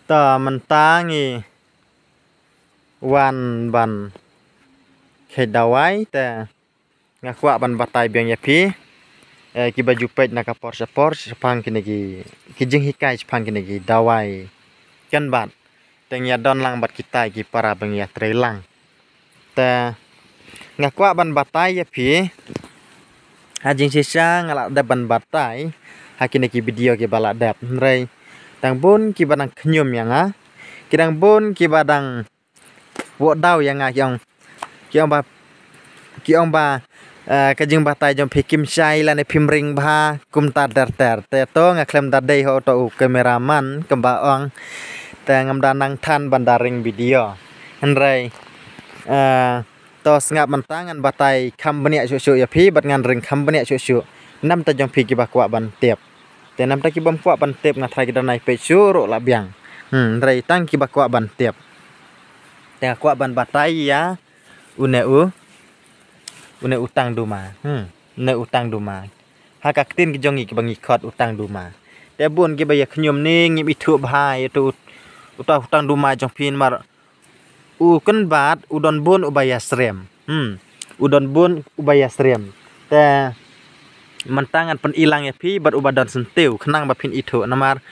ta mentangi wan ban kedawai ta ngakwa ban batai biang yapi ki baju pet nak por sepang kini ki jing hikai sepang kini ki dawai kan bat teng ya don lang bat kita ki para bang ya trelang ta ngakwa ban batai yapi hajing sisa ngalak da ban batai hakini ki video ki balak dap nrei tang bun ki badang knyum yang kidang bun ki badang wo dau yang kiong ba kajing batai jom pikim syai lan pim ring ba kum ta dar te to ngaklem da dei ho to kameraman kembaong ta ngam danang than bandaring video nrei to ngap mentangan batai kambania su ya pi bat ngan ring kambania su nam ta jom pi ki ba kwa ban tiep te nam ta ki bom kwa ban tiep ngathai ki danai pe su ro la biang nrei tang ki ba kwa ban tiep te kwa ban batai ya une utang duma ne utang duma hakaktin ki jongi ki bangi khot utang duma te bun ki ba ya khnyum ni ngi bi thu bhai tu utang duma jong pin mar kan bat udon bun ubaya srem udon bun ubaya srem te mentangan pen ilang ya pi bat ubadon sentiu khnang ba pin itu namar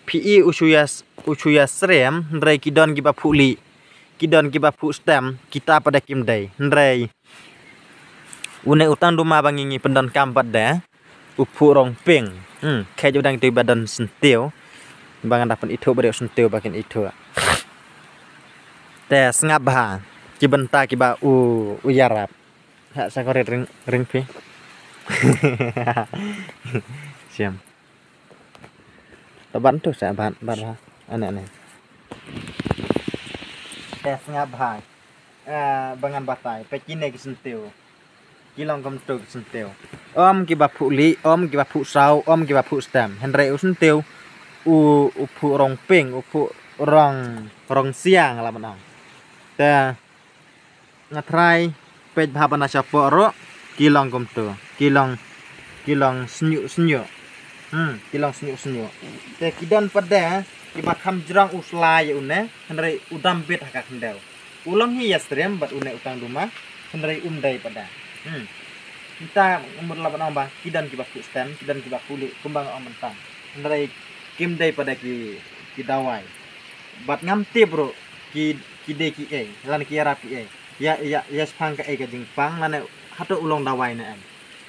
pi usuya srem nrei kidon ki ba phuli kidon ki ba phu stem kita pada kim dei nrei une utang duma bangingi pendon kampat da upu rong ping khe jodang tu badon sentiu bangan dapat itu beriok sentiu bakin itu te sngap ba ki benta ki ba uyarap ha sakore ring pi siam taban tu sa ban ha ane te sngap ba bangan batai pekine ki sentiu kilong kom tu sentiu om ki ba phuli om ki ba phu sau om ki ba phu stem henrei sentiu upu rong ping upu rong siang la manang te ngatrai pej bhabana chapo ro kilong kom tu kilong snyu kilong snyu te kidon pada ki ba kham jrong uslai une henrei udam bet hakak hendau ulang hi yastrem bat une utang duma henrei umdai pada kita umur 8 tahun bang kidan ki baku stem kidan ki baku kumbang om mentang henrei kim dai pada ki dawai bat ngam te bro ki de ki lan ki ara pi ya spang ka ka jingpang lan hatu ulong dawai na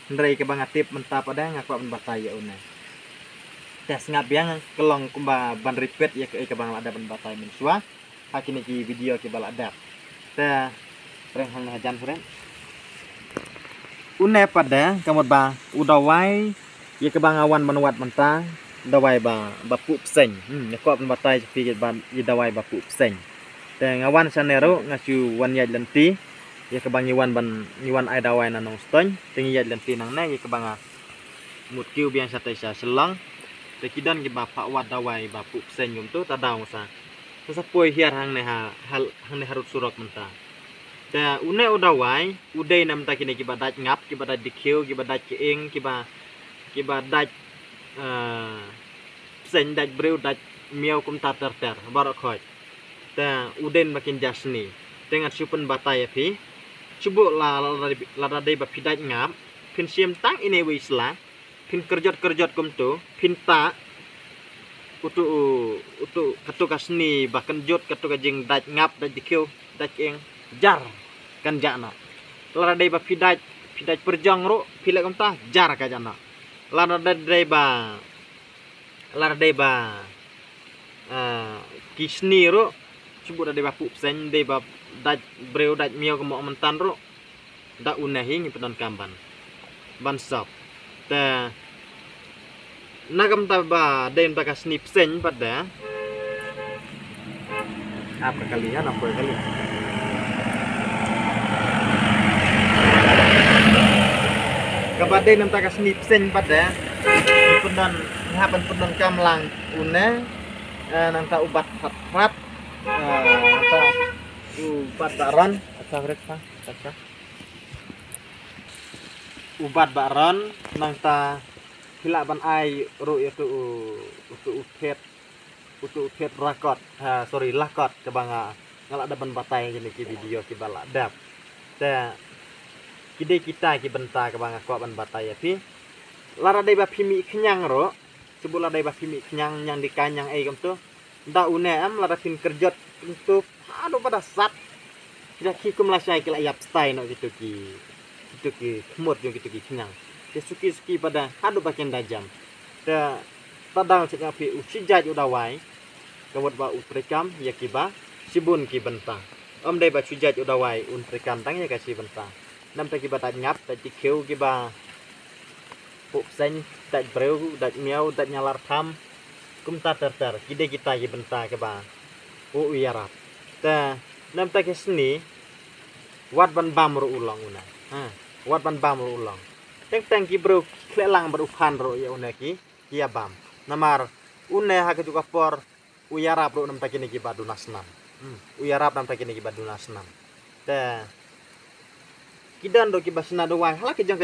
henrei ke bang atip menta pada ngakwa ban batai ya une tes ngap yang kelong kumba ban repeat ya ke bang ada ban batai mensua hakini ki video ki balak dap te reng hang hajan friend une pada kamot ba udawai ye ke bangawan menuat mentang dawai ba pu pseng ko ban batai pi ban ye dawai ba pu pseng te ngawan sanero ngasu wan ya lenti ye ke bangiwan ban niwan ai dawai nanong stony tingi ya lenti nang na ye ke banga mut kiu biang satai sa selang te kidan ki ba pa wat dawai ba pu pseng yum tu ta daung sa poi hiar hang ne hal hang ne harut surok mentang da une udawai udai nam ta kini ki badat ngap ki badat dikhiu ki badat ki ing ki ba dat sen dat breu dat miau kum ta ter barok khoj ta uden makin jasni tengat supen batai api cubu la dai ba pidat ngap pin siam tang ini wisla pin kerjot kum tu pin ta utu katu kasni bahkan jot katu kajing dat ngap dat dikhiu dat ing jar kan jana lara dai ba pidaj perjang ro pilek kamta jar ka jana lara dai ba kisni ro sebut dai ba pu sen dai ba daj breu daj miau kemo mentan ro da unahi ni pedon kamban ban sop ta nagam ta ba den ta kasni sen pada apa kalian apa kali kabade nam ta kasni pseng pada pendon ngapan pendon kamlang une nang ta ubat phat ta ubat baron atau reksa ubat baron nang ta hilak ban ai ru itu upet untuk pet rakot sorry lakot ke banga ngalak daban batai ini ki video ki balak dap te kide kita ki benta ke banga ko ban batai pi lara dai ba phimi kenyang ro sebula dai ba phimi kenyang yang dikanyang kam tu da une am lara pin kerjot untuk aduh pada sat kira ki kum lasai ki layap stay no gitu ki kemut yo gitu ki kenyang te suki pada aduh bakian dajam te tadang cek api usijaj udawai kawat ba utrekam ya kiba sibun ki benta dai ba sujaj udawai utrekam tang ya kasi benta nam ta kiba ta nyap ta tikeu kiba pup sen ta breu ta miau ta nyalar tham kum ta ter kide kita ki benta kiba uyarap ta nam ta ke seni wat ban bam ro ulang una wat ban bam ro ulang teng ki breu klelang berupan ro ya una ki ya bam namar une ha ke juga por uyarap ro nam ta kini ki badu nasnam uyarap nam ta kini ki badu nasnam te kidan do ki basna do wai hala kejong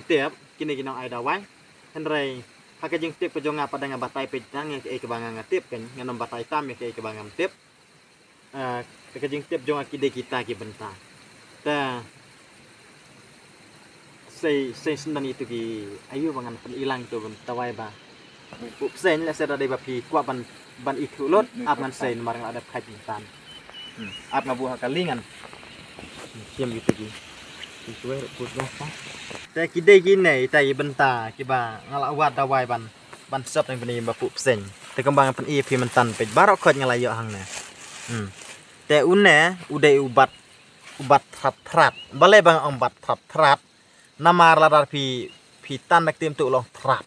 tiap kini kinang ai da wai henrei ha kejong tiap kejong apa dengan batai pedang yang ke bangang tiap kan nganom batai tam yang ke bangang tiap kejong tiap jong akide kita ki benta te sei sendan itu ki ayu bangan penilang tu tawai ba pup sen la sera dai ba pi kwa ban itu lot ap man sen marang ada khai pintan ap ngabu hakalingan siam gitu ki suwe put lah ta kide ki nei tai benta ki ba ngala wat dawai ban sop yang beni ba pup sen te kembang pen pi mentan pe barok khot ngalayo hang na te une udai ubat trat balai bang ombat trat namar ladar pi tan dak tim tu loh trat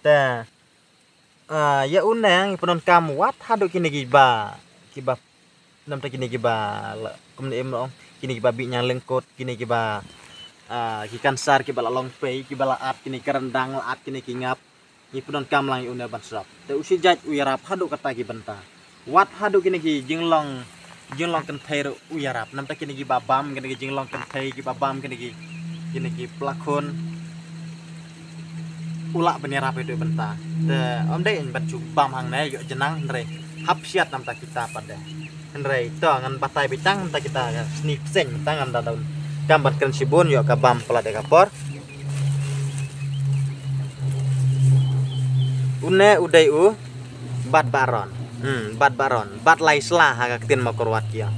te ya unang penon kam wat hadu kini kiba nam ta kini kiba kum em long kini kiba bi nyang lengkot kini kiba kikan sar kiba long pei kiba laat kini kerendang laat kini kingap ni penon kam lang una ban srap te usijaj uyarap hadu kata ki benta wat hadu kini ki jinglong kenthai uyarap nam ta kini kiba bam kini ki jinglong kenthai kiba bam kini ki pelakon ulak benirap itu benta te dai ban cu bam hang nai yo jenang ndre hap siat nam ta kita pada ndre to ngan batai bitang ta kita sni sen tangan da daun gambar keren sibun yo ka bam pala de kapor une udai bat baron bat laisla ha ka tin makorwat kia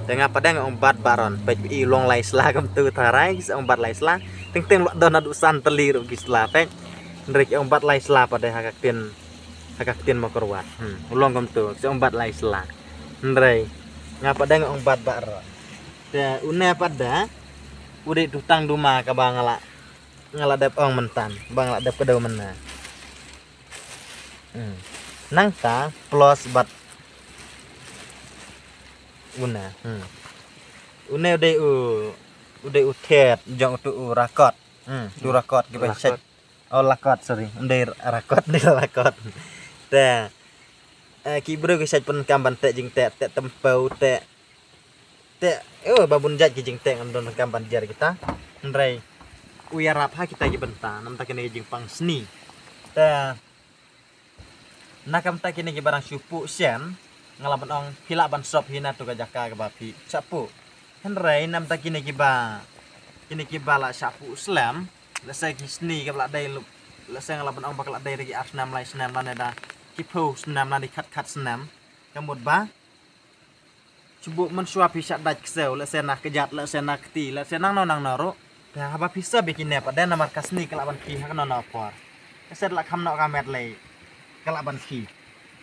dengan pada ngong bat baron pe i long laisla kam tu tarai ong bat laisla ting lo don adu san teli ru gisla pe ndrek ombat laisla pada hakaktin makorwat ulong kom tu ombat laisla ndrei ngapa dang ombat baron te une pada udah tutang duma ka ngala dep ong mentan bang la dep kedau mena nang ta plus bat una udah utet jong tu rakot tu rakot ki set oh lakot sorry ndai rakot ni lakot te ki bro ki set pun kamban te jing te tempau te babun jat ki jing te ngandon kamban jar kita ndrai uyarap ha kita ki benta nam ta kene jing pang seni te nakam ta kene ki barang supu sen ngalaban ong hilak ban sop hina tu ka jaka ka bapi sapu ndrai nam ta kene ki ba la sapu islam la sai kisni ke la dai la sai ngalaban ong bakal dai rigi asnam lai snam lan da kipo snam lan di khat snam kamut ba cubu men suapi sak daj ksel la sai nak kejat la sai nak ti la sai nang naro da haba pisa bikin ne pada namar kasni ke laban ki hak no por sai la kham no kamet lai ke laban ki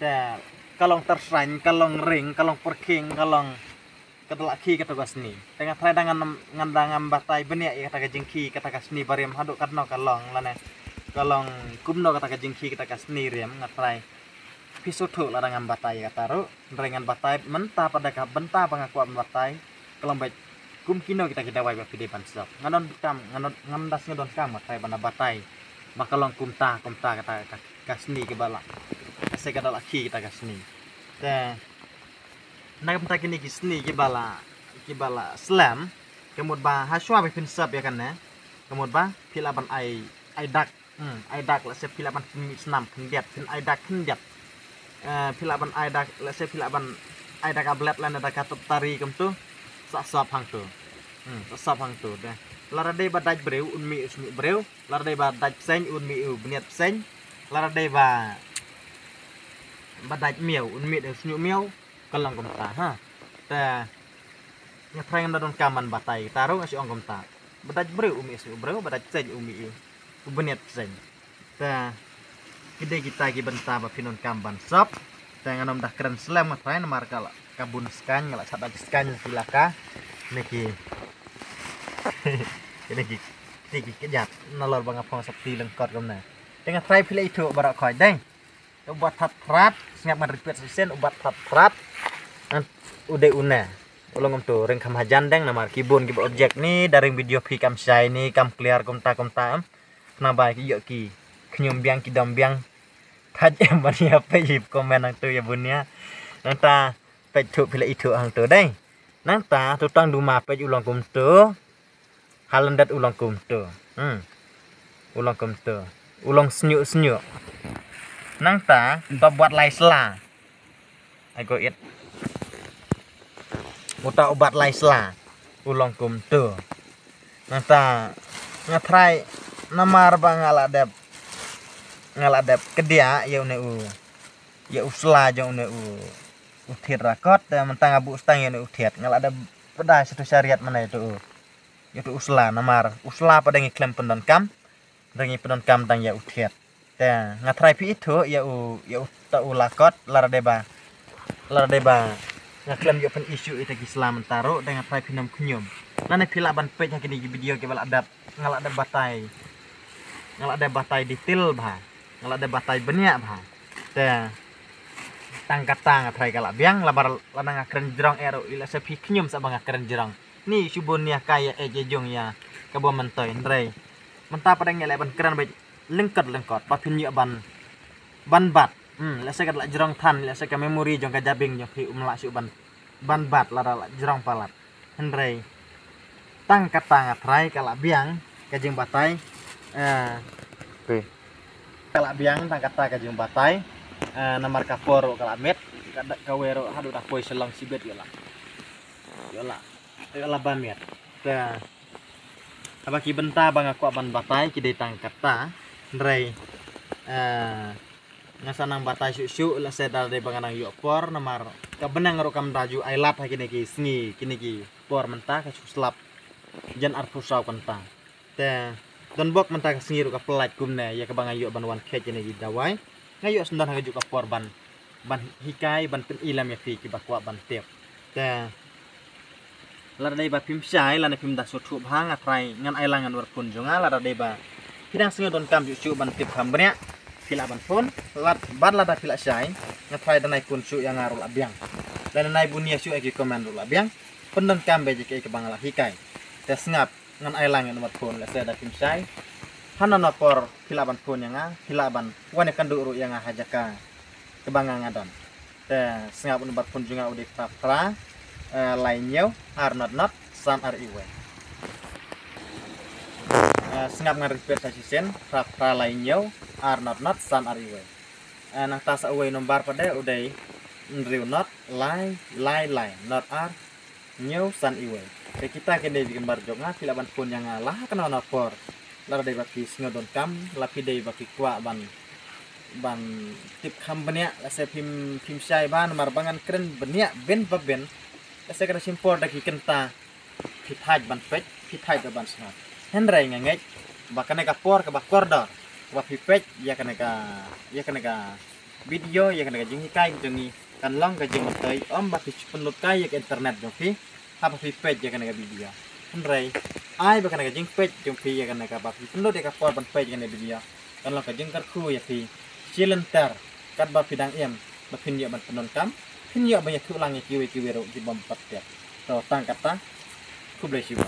da kalong tersain kalong ring kalong perking kalong ketelak ki kata kasni tengah trai dengan ngandang batai benia ya kata jengki kata kasni bariam haduk karno kalong lane kalong kumno kata jengki kata kasni rem ngatrai pisoto la dengan batai kata ro dengan batai mentah pada ka benta pengakuan batai kalong baik kum kino kita wai ba pide pansap nganon kam ngandas ngadon kam batai bana batai makalong kumta kata kasni ke bala se kata laki kita kasni te nak bentak ini kisni kibala slam kemud ba haswa be pinsap ya kan ne kemud ba pilaban ai dak la se pilaban senam kendiat pin ai dak kendiat pilaban aidak let's say pilaban aidak ablet lan ada katut tari kem tu sak sop hang tu sak sop hang tu dah lara dei badaj breu unmi usmi breu lara dei badaj pseng unmi u bniat pseng lara dei badaj miau unmi de usmi miau kalang kem ta ha ta nyatrang don kaman batai taru ngasih ong kem ta badaj breu umi usmi breu badaj pseng umi u bniat pseng ta kide kita gi benta ba pinon kamban sop ta nganom dah keren slam matrai namar kala kabun skan ngala sadak skan silaka niki ini ki kejat nalor bang apong sakti lengkot kamna dengan try pilih itu barak khoi deng obat prat siap meripet sisen obat prat udah una ulung tu ring kam hajan deng namar kibun ki objek ni dari video pi kam sai ni kam clear komta na bai ki yo ki knyum biang ki dom biang thaj em bani apa hip komen nang tu ya bunya nang ta pe thu pilih itu hang tu deng nang ta tu tang duma pe ulung kum tu halandat ulang kum tu ulang kum tu ulang senyuk nang ta buat lai sela aku it muta obat lai sela ulang kum tu nang ta ngatrai namar bang ngaladep kedia ya une ya usla jo une uthiat rakot mentang abu stang ya uthiat ngaladep pedai satu syariat mana itu itu usla namar usla pada ngiklaim pendon kam dengi pendon kam tang ya uthiat ta ngatrai pi itu ya ta ulakot lara deba ngaklaim yo pen isu itu Islam taruh dengan ngatrai pinam kunyum nane pila ban page kini video ke bal adab ngalada batai detail bah ngalada batai benia bah ta tang ngatrai kala biang labar lanang akren jerong ero ila sepi kunyum sa bang akren jerong ni subun ya kaya ejejong ya kabo mentoy ndrei menta pada ngele ban keren baik lengkot papin nya ban bat la sekat la jerong than la sekat memori jong ka jabing jong fi umla su ban bat la jerong palat ndrei tang katang atrai kala biang kajeng batai kala biang tang kata kajeng batai namar kapor kala met kawero hadu dah poi selang sibet yola bamet ta apa ki benta bang aku ban batai ki detang kata ndrei ngasanang batai susu la sedal de banganang yo por namar ka benang ro kam raju ailat ha kini ki sngi kini ki por menta ka slap jan arfusau kanta ta don bok menta ka sngi ro ka pelat kumne ya ka bangang yo ban wan khe kini ki dawai ngayo sendan ha ju ka por ban hikai ban pen ilam ya fi ki bakwa ban tep ta lara dei ba pim sai lana pim da sotu bhang atrai ngan ailangan warpun jonga lara dei ba kidang singa don kam ju ban tip kambnya pila ban pun lat ban lada pila sai ngatrai danai kun su yang ngaru labiang dan nai bunia su eki komando labiang pendon kam be jeke ke bangala hikai tes ngap ngan ailangan warpun la seda pim sai hanana por pila ban pun yang pila ban wane kandu ru yang hajaka kebangang adon te sengap un warpun jonga udik pra lainnya not san riwe sengap ngaripet sasisen pra lainnya not san riwe nang tas away nombar pada udai nriu not lai not ar new san iwe kita kene di gambar jonga pilaban pun yang lah kena napor lar dei baki ngodon kam lapi dei baki kwa ban tip kam benia la se pim sai ban marbangan keren benia ben saya kena simpor daki kenta hithaj ban pet hithaj ban snap hendrai ngengek bakane ka por ka bakor dor wa pipet ya kena ka video ya kena ka jing hikai jongi kan long ka jing matai om baki penlut kai ya internet jongi apa pipet ya kena ka video hendrai ai bakane ka jing pet jongi ya kena ka baki penlut ya ka por ban pet kena video kan long ka jing kar khu ya fi silenter kat ba pidang em bapin ya ban penon kam Hinyo banyak tulang yang kiwi ro di bom 4 to tang kata ku bless you.